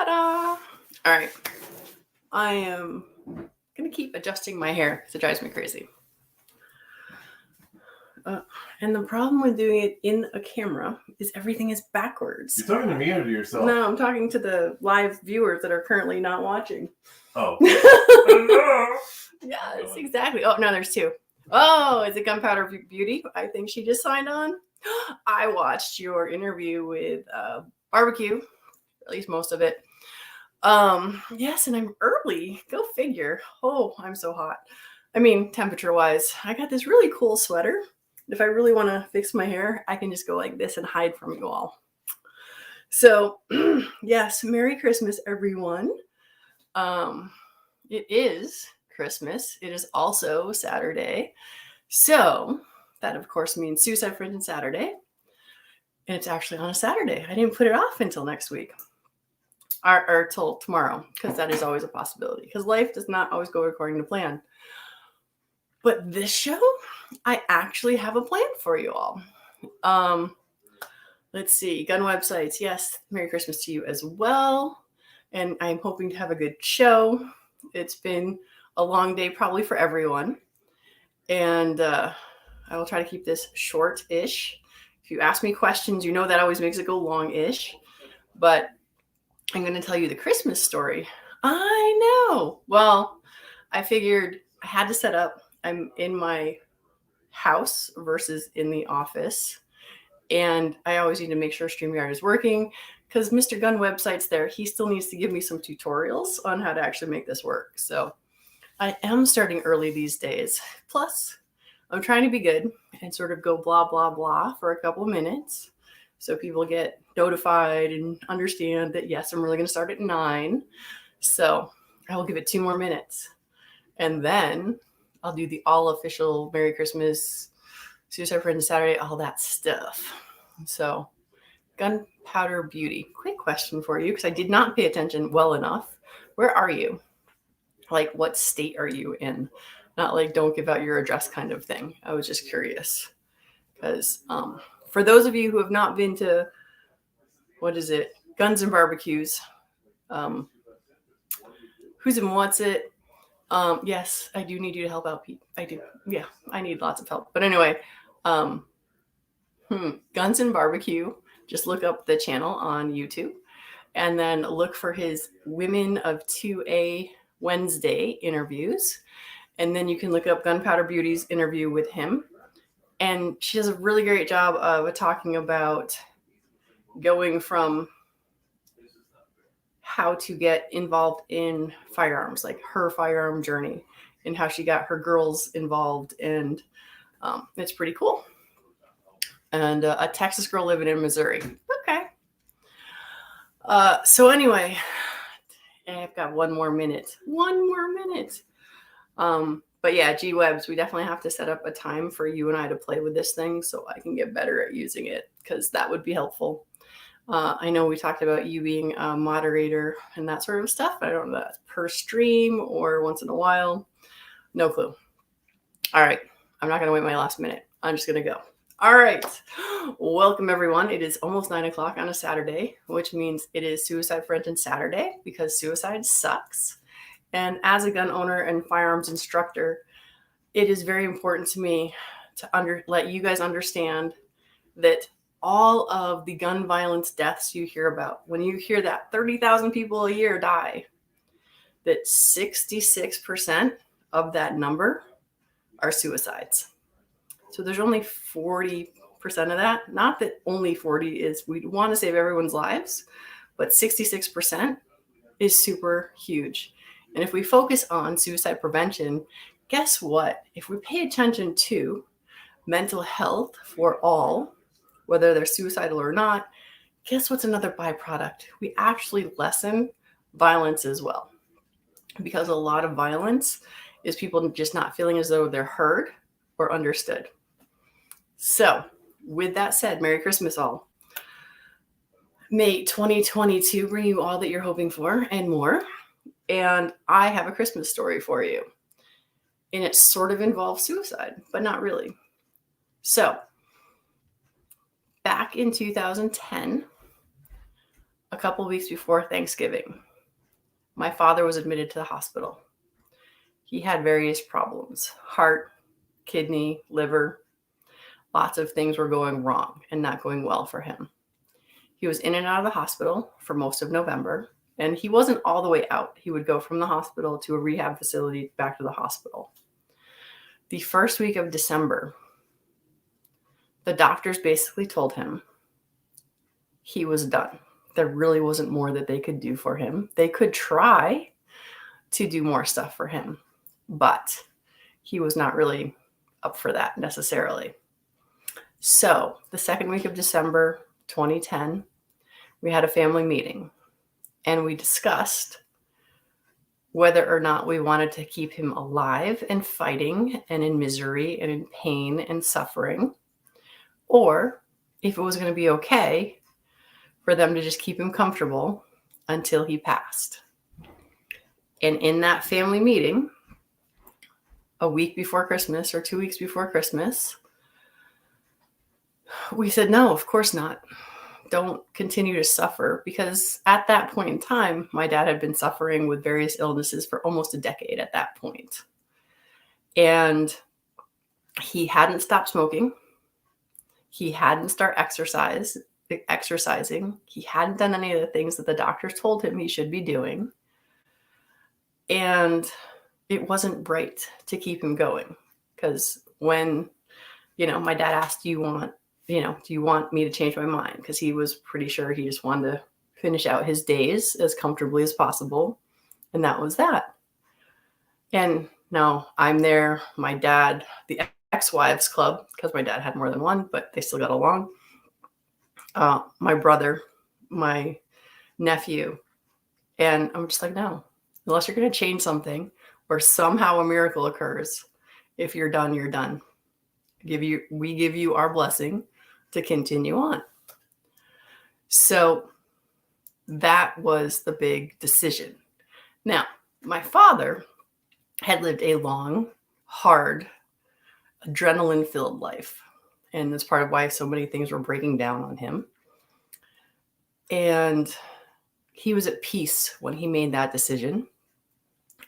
Ta-da! All right. I am going to keep adjusting my hair because it drives me crazy. And the problem with doing it in a camera is everything is backwards. You're talking to me or to yourself? No, I'm talking to the live viewers that are currently not watching. Oh. Yes, exactly. Oh, no, there's two. Oh, is it Gunpowder Beauty? I think she just signed on. I watched your interview with Barbecue, at least most of it. Yes, and I'm early. Go figure. Oh, I'm so hot. I mean, temperature-wise, I got this really cool sweater. If I really want to fix my hair, I can just go like this and hide from you all. So, yes, Merry Christmas, everyone. It is Christmas. It is also Saturday. So, that of course means Suicide Prevention Saturday. And it's actually on a Saturday. I didn't put it off until next week. Or till tomorrow, because that is always a possibility. Because life does not always go according to plan. But this show, I actually have a plan for you all. Let's see, gun websites. Yes, Merry Christmas to you as well. And I'm hoping to have a good show. It's been a long day probably for everyone. And I will try to keep this short-ish. If you ask me questions, you know that always makes it go long-ish. But I'm going to tell you the Christmas story. I know. Well, I figured I had to set up. I'm in my house versus in the office. And I always need to make sure StreamYard is working because Mr. Gun website's there. He still needs to give me some tutorials on how to actually make this work. So I am starting early these days. Plus, I'm trying to be good and sort of go blah, blah, blah for a couple of minutes. So people get notified and understand that, yes, I'm really going to start at 9. So I will give it 2 more minutes. And then I'll do the all official Merry Christmas, Suicide Prevention Saturday, all that stuff. So Gunpowder Beauty. Quick question for you, because I did not pay attention well enough. Where are you? Like, what state are you in? Not like don't give out your address kind of thing. I was just curious. Because for those of you who have not been to, what is it? Guns and Barbecues. Who's and what's it? Yes, I do need you to help out, Pete. I do. Yeah, I need lots of help. But anyway, Guns and Barbecue. Just look up the channel on YouTube and then look for his Women of 2A Wednesday interviews. And then you can look up Gunpowder Beauty's interview with him. And she does a really great job of talking about going from how to get involved in firearms, like her firearm journey and how she got her girls involved. And it's pretty cool. And a Texas girl living in Missouri. Okay. So anyway, I've got 1 more minute. 1 more minute. But yeah, G-Webs, we definitely have to set up a time for you and I to play with this thing so I can get better at using it, because that would be helpful. I know we talked about you being a moderator and that sort of stuff. I don't know if that's per stream or once in a while. No clue. All right. I'm not going to wait my last minute. I'm just going to go. All right. Welcome, everyone. It is almost 9 o'clock on a Saturday, which means it is Suicide Prevention Saturday because suicide sucks. And as a gun owner and firearms instructor, it is very important to me to let you guys understand that all of the gun violence deaths you hear about, when you hear that 30,000 people a year die, that 66% of that number are suicides. So there's only 40% of that. Not that only 40 is, we want to save everyone's lives, but 66% is super huge. And if we focus on suicide prevention, guess what? If we pay attention to mental health for all, whether they're suicidal or not, guess what's another byproduct? We actually lessen violence as well. Because a lot of violence is people just not feeling as though they're heard or understood. So, with that said, Merry Christmas all. May 2022 bring you all that you're hoping for and more. And I have a Christmas story for you. And it sort of involves suicide, but not really. So, back in 2010, A couple weeks before Thanksgiving, my father was admitted to the hospital. He had various problems: heart, kidney, liver. Lots of things were going wrong and not going well for him. He was in and out of the hospital for most of November, and he wasn't all the way out. He would go from the hospital to a rehab facility, back to the hospital. The first week of December, the doctors basically told him he was done. There really wasn't more that they could do for him. They could try to do more stuff for him, but he was not really up for that necessarily. So the second week of December 2010, we had a family meeting, and we discussed whether or not we wanted to keep him alive and fighting and in misery and in pain and suffering, or if it was going to be okay for them to just keep him comfortable until he passed. And in that family meeting, a week before Christmas or 2 weeks before Christmas, we said, no, of course not. Don't continue to suffer, because at that point in time, my dad had been suffering with various illnesses for almost a decade at that point. And he hadn't stopped smoking. He hadn't started exercising. He hadn't done any of the things that the doctors told him he should be doing. And it wasn't right to keep him going, because when, my dad asked, do you want me to change my mind? Because he was pretty sure he just wanted to finish out his days as comfortably as possible. And that was that. And now I'm there, my dad, the ex-wives club, because my dad had more than one, but they still got along. My brother, my nephew. And I'm just like, no, unless you're going to change something or somehow a miracle occurs, if you're done, you're done. We give you our blessing to continue on. So that was the big decision. Now, my father had lived a long, hard, adrenaline-filled life. And that's part of why so many things were breaking down on him. And he was at peace when he made that decision.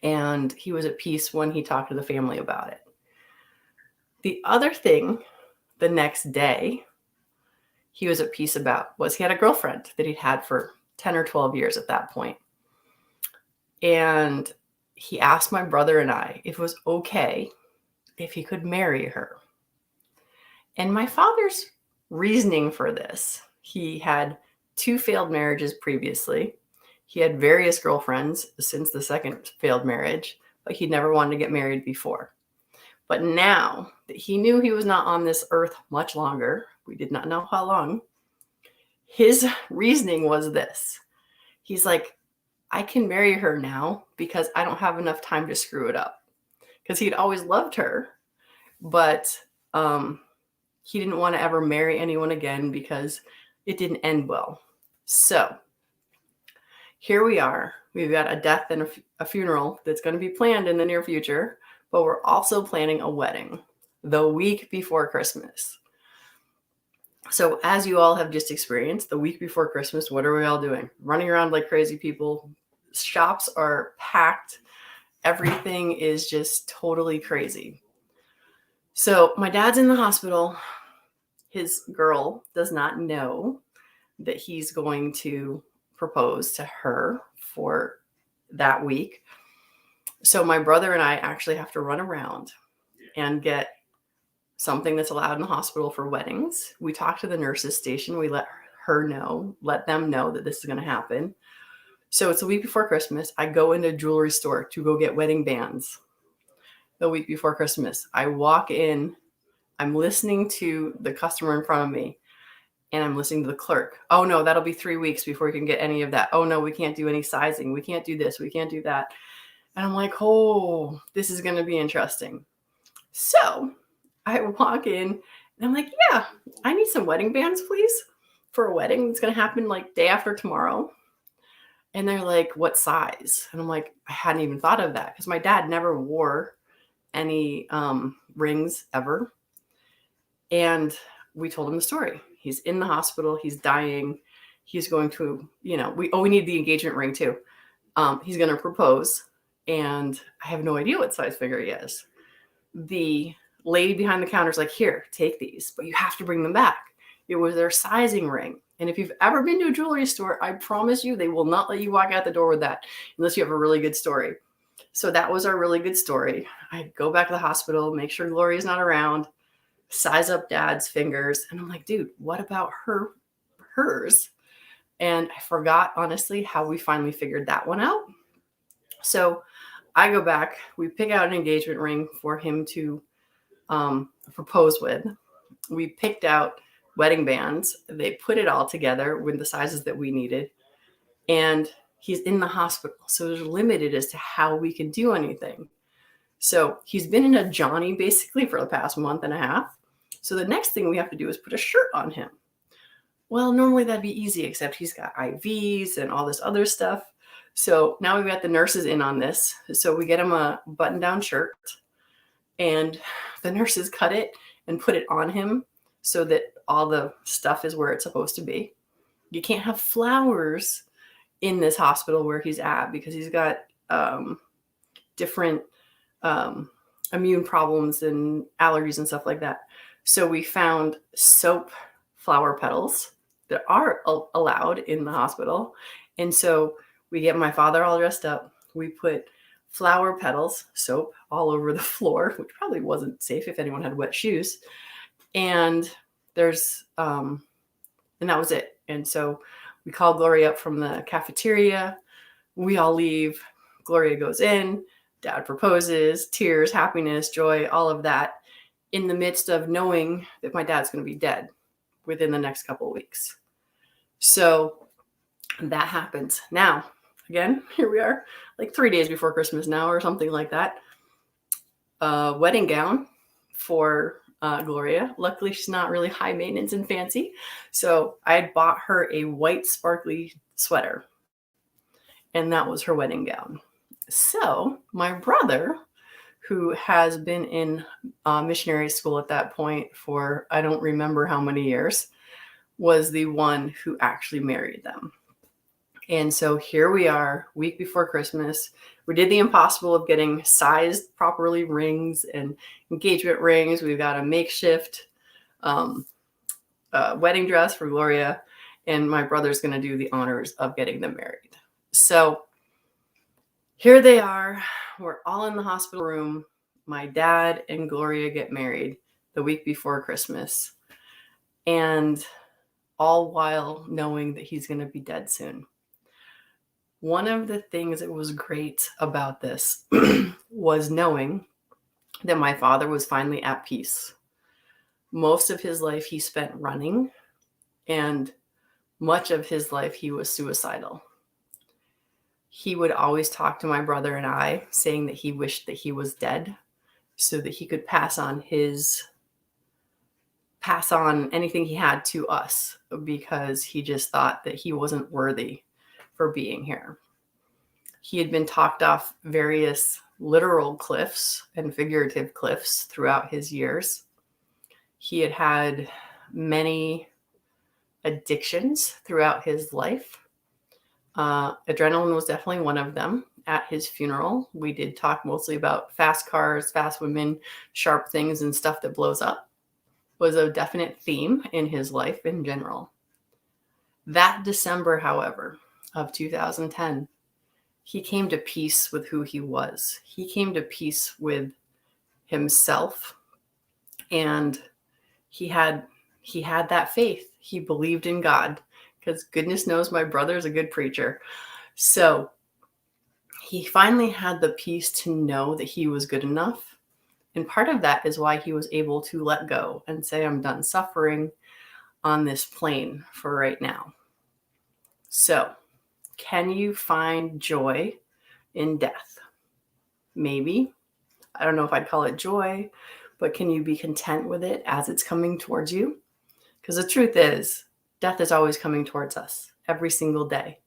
And he was at peace when he talked to the family about it. The other thing, the next day, he was at peace about was he had a girlfriend that he'd had for 10 or 12 years at that point. And he asked my brother and I if it was okay if he could marry her. And my father's reasoning for this, he had 2 failed marriages previously. He had various girlfriends since the second failed marriage, but he'd never wanted to get married before. But now that he knew he was not on this earth much longer, we did not know how long, his reasoning was this. He's like, I can marry her now because I don't have enough time to screw it up. Because he'd always loved her, but he didn't want to ever marry anyone again because it didn't end well. So here we are. We've got a death and a funeral that's going to be planned in the near future, but we're also planning a wedding the week before Christmas. So as you all have just experienced, the week before Christmas, what are we all doing? Running around like crazy people. Shops are packed. Everything is just totally crazy. So my dad's in the hospital. His girl does not know that he's going to propose to her for that week. So my brother and I actually have to run around and get something that's allowed in the hospital for weddings. We talk to the nurses station. We let them know that this is going to happen. So it's a week before Christmas. I go into a jewelry store to go get wedding bands. The week before Christmas, I walk in. I'm listening to the customer in front of me, and I'm listening to the clerk. Oh no, that'll be 3 weeks before we can get any of that. Oh no, we can't do any sizing. We can't do this. We can't do that. And I'm like, oh, this is going to be interesting. So I walk in and I'm like, yeah, I need some wedding bands, please, for a wedding that's going to happen like day after tomorrow. And they're like, what size? And I'm like, I hadn't even thought of that because my dad never wore any rings ever. And we told him the story. He's in the hospital. He's dying. he's going to, we need the engagement ring too. He's going to propose, and I have no idea what size finger he is. The lady behind the counter is like, here, take these, but you have to bring them back. It was their sizing ring. And if you've ever been to a jewelry store, I promise you, they will not let you walk out the door with that unless you have a really good story. So that was our really good story. I go back to the hospital, make sure Gloria's not around, size up Dad's fingers. And I'm like, dude, what about hers? And I forgot, honestly, how we finally figured that one out. So I go back, we pick out an engagement ring for him to propose with. We picked out wedding bands. They put it all together with the sizes that we needed. And he's in the hospital. So there's limited as to how we can do anything. So he's been in a Johnny basically for the past month and a half. So the next thing we have to do is put a shirt on him. Well, normally that'd be easy, except he's got IVs and all this other stuff. So now we've got the nurses in on this. So we get him a button-down shirt, and the nurses cut it and put it on him so that all the stuff is where it's supposed to be. You can't have flowers in this hospital where he's at because he's got different immune problems and allergies and stuff like that. So we found soap flower petals that are allowed in the hospital. And so we get my father all dressed up. We put flower petals, soap, all over the floor, which probably wasn't safe if anyone had wet shoes. And there's, and that was it. And so we call Gloria up from the cafeteria. We all leave. Gloria goes in. Dad proposes, tears, happiness, joy, all of that, in the midst of knowing that my dad's going to be dead within the next couple of weeks. So that happens. Now, again, here we are, like 3 days before Christmas now or something like that. Wedding gown for Gloria. Luckily, she's not really high maintenance and fancy. So I had bought her a white sparkly sweater, and that was her wedding gown. So my brother, who has been in missionary school at that point for I don't remember how many years, was the one who actually married them. And so here we are, week before Christmas. We did the impossible of getting sized properly rings and engagement rings. We've got a makeshift wedding dress for Gloria, and my brother's going to do the honors of getting them married. So here they are. We're all in the hospital room. My dad and Gloria get married the week before Christmas, and all while knowing that he's going to be dead soon. One of the things that was great about this was knowing that my father was finally at peace. Most of his life he spent running, and much of his life he was suicidal. He would always talk to my brother and I, saying that he wished that he was dead so that he could pass on anything he had to us, because he just thought that he wasn't worthy for being here. He had been talked off various literal cliffs and figurative cliffs throughout his years. He had had many addictions throughout his life. Adrenaline was definitely one of them. At his funeral, we did talk mostly about fast cars, fast women, sharp things, and stuff that blows up. Was a definite theme in his life in general. That December, however, of 2010, he came to peace with who he was. He came to peace with himself, and he had that faith. He believed in God, because goodness knows my brother's a good preacher. So he finally had the peace to know that he was good enough. And part of that is why he was able to let go and say, I'm done suffering on this plane for right now. So, can you find joy in death? Maybe. I don't know if I'd call it joy, but can you be content with it as it's coming towards you? Because the truth is, death is always coming towards us every single day.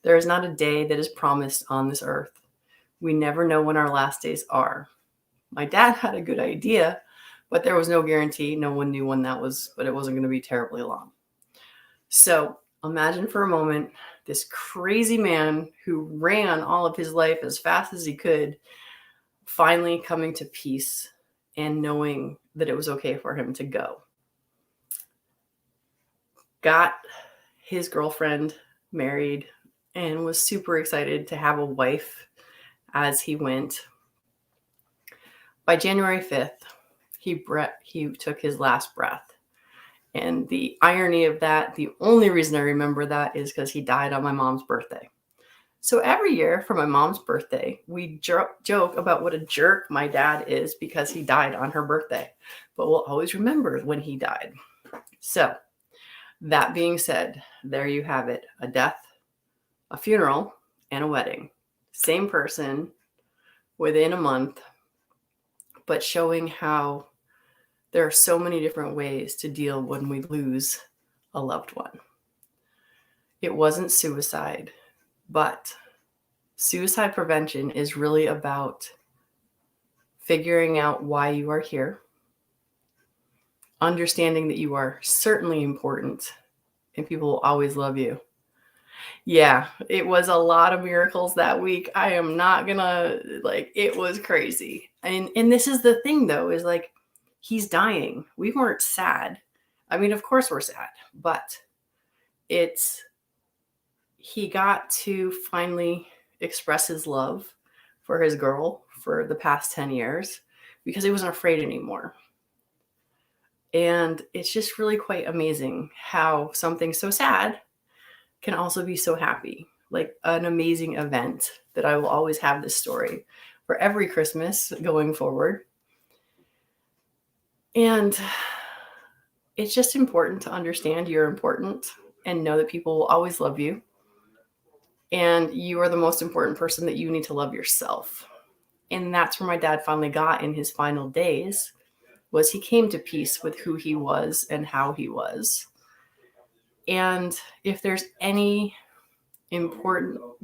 There is not a day that is promised on this earth. We never know when our last days are. My dad had a good idea, but there was no guarantee. No one knew when that was, but it wasn't going to be terribly long. So Imagine for a moment this crazy man who ran all of his life as fast as he could, finally coming to peace and knowing that it was okay for him to go. Got his girlfriend married and was super excited to have a wife as he went. By January 5th, he took his last breath. And the irony of that, the only reason I remember that is because he died on my mom's birthday. So every year for my mom's birthday, we joke about what a jerk my dad is because he died on her birthday. But we'll always remember when he died. So that being said, there you have it. A death, a funeral, and a wedding. Same person within a month, but showing how there are so many different ways to deal when we lose a loved one. It wasn't suicide, but suicide prevention is really about figuring out why you are here, understanding that you are certainly important and people will always love you. Yeah, it was a lot of miracles that week. I am not gonna, it was crazy. And this is the thing though, is like, he's dying. We weren't sad. I mean, of course we're sad, but he got to finally express his love for his girl for the past 10 years because he wasn't afraid anymore. And it's just really quite amazing how something so sad can also be so happy, like an amazing event that I will always have this story for every Christmas going forward. And it's just important to understand you're important and know that people will always love you. And you are the most important person that you need to love yourself. And that's where my dad finally got in his final days, was he came to peace with who he was and how he was. And if there's the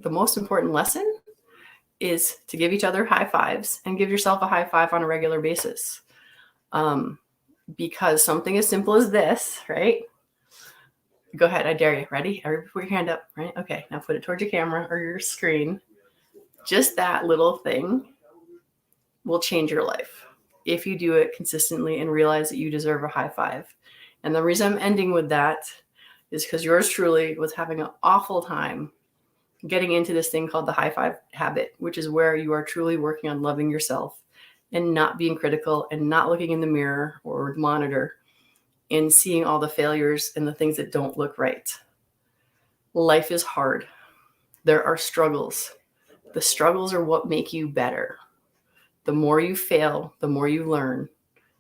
most important lesson is to give each other high fives and give yourself a high five on a regular basis. Because something as simple as this, right? Go ahead, I dare you. Ready? Everybody put your hand up, right? Okay, now put it towards your camera or your screen. Just that little thing will change your life if you do it consistently and realize that you deserve a high five. And the reason I'm ending with that is because yours truly was having an awful time getting into this thing called the high five habit, which is where you are truly working on loving yourself and not being critical and not looking in the mirror or monitor and seeing all the failures and the things that don't look right. Life is hard. There are struggles. The struggles are what make you better. The more you fail, the more you learn.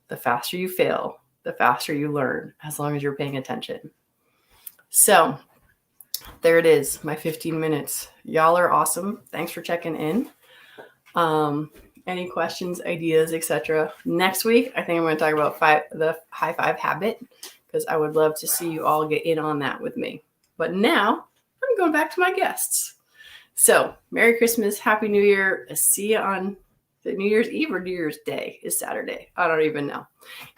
The faster you fail, the faster you learn, as long as you're paying attention. So there it is, my 15 minutes. Y'all are awesome. Thanks for checking in. Any questions, ideas, etc. Next week, I think I'm going to talk about the high five habit, because I would love to see you all get in on that with me. But now I'm going back to my guests. So Merry Christmas, Happy New Year. See you on the New Year's Eve or New Year's Day is Saturday. I don't even know.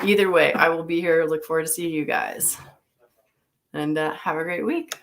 Either way, I will be here. Look forward to seeing you guys. And have a great week.